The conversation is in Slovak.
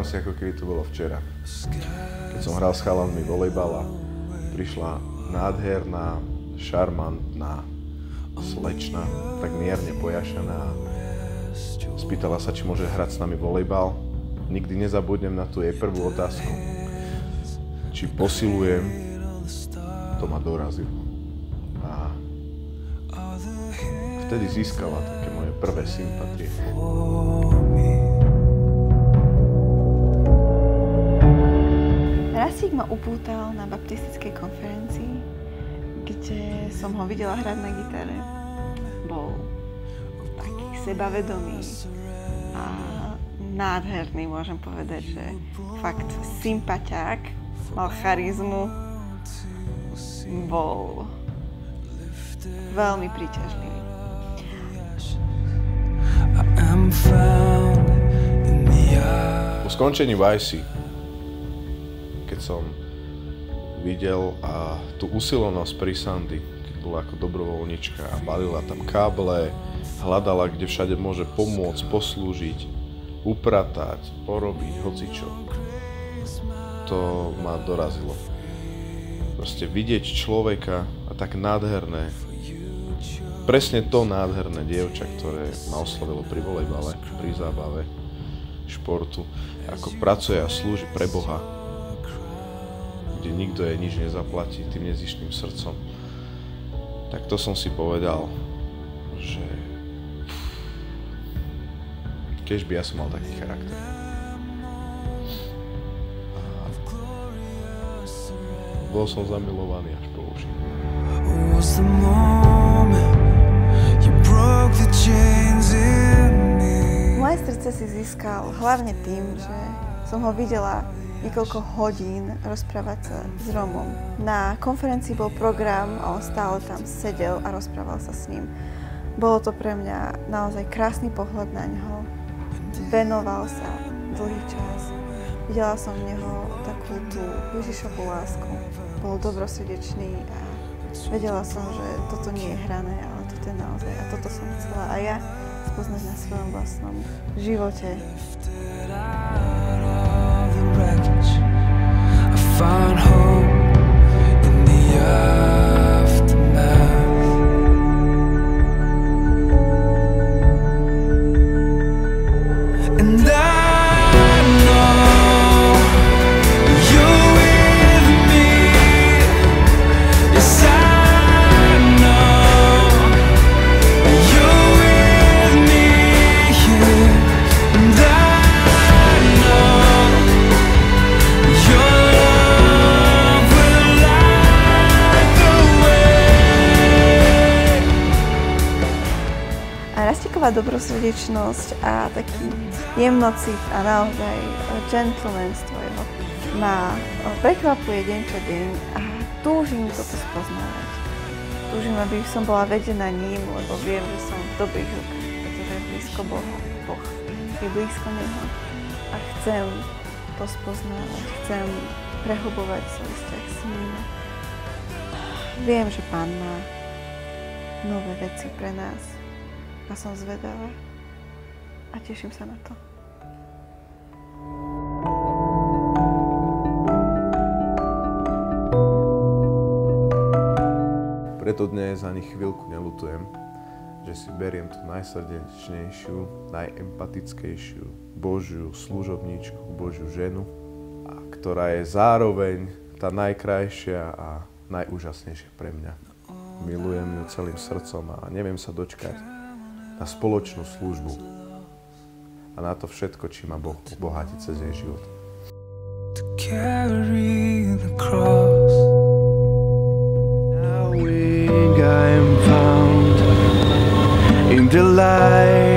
Pamätám si, ako keby to bolo včera. Keď som hral s chalanmi volejbal a prišla nádherná, šarmantná slečna, tak mierne pojašaná. Spýtala sa, či môže hrať s nami volejbal. Nikdy nezabudnem na tú jej prvú otázku. Či posilujem, to ma dorazilo. A vtedy získala také moje prvé sympatie. Rastík ma upútal na baptistickej konferencii, kde som ho videla hrať na gitare. Bol taký sebavedomý a nádherný, môžem povedať, že fakt sympaťák, mal charizmu, bol veľmi príťažlivý. Po skončení YC, keď som videl tú usilovnosť pri Sandy, keď bola ako dobrovoľnička a balila tam káble, hľadala, kde všade môže pomôcť, poslúžiť, upratať, porobiť, hocičo. To ma dorazilo. Proste vidieť človeka a tak nádherné, presne to nádherné dievča, ktoré ma oslovilo pri volejbale, pri zábave, športu, ako pracuje a slúži pre Boha, kde nikto jej nič nezaplatí tým nezištným srdcom. Tak to som si povedal, že kež by ja som mal taký charakter. A bol som zamilovaný až po uši. Moje srdce si získal hlavne tým, že som ho videla niekoľko hodín rozprávať sa s Romom. Na konferencii bol program a on stále tam sedel a rozprával sa s ním. Bolo to pre mňa naozaj krásny pohľad na ňoho. Venoval sa dlhý čas. Videla som v neho takú tú Ježišovú lásku. Bol dobrosrdečný a vedela som, že toto nie je hrané, ale toto je naozaj. A toto som chcela aj ja spoznať na svojom vlastnom živote. Rastíková dobrosrdečnosť a taký jemnocit a naozaj gentlemanstvo jeho ma prekvapuje deň čo deň a túžim toto spoznávať. Túžim, aby som bola vedená ním, lebo viem, že som v dobrých rukách, pretože je blízko Boha. Boh je blízko Neho a chcem to spoznávať, chcem prehlbovať svoj vzťah s ním. Viem, že Pán má nové veci pre nás. A som zvedavá a teším sa na to. Preto dnes ani chvíľku neľutujem, že si beriem tú najsrdečnejšiu, najempatickejšiu Božiu služobníčku, Božiu ženu, ktorá je zároveň tá najkrajšia a najúžasnejšia pre mňa. Milujem ju celým srdcom a neviem sa dočkať na spoločnú službu a na to všetko, či ma Boh obohatí cez jej život. Knowing I am found in the light.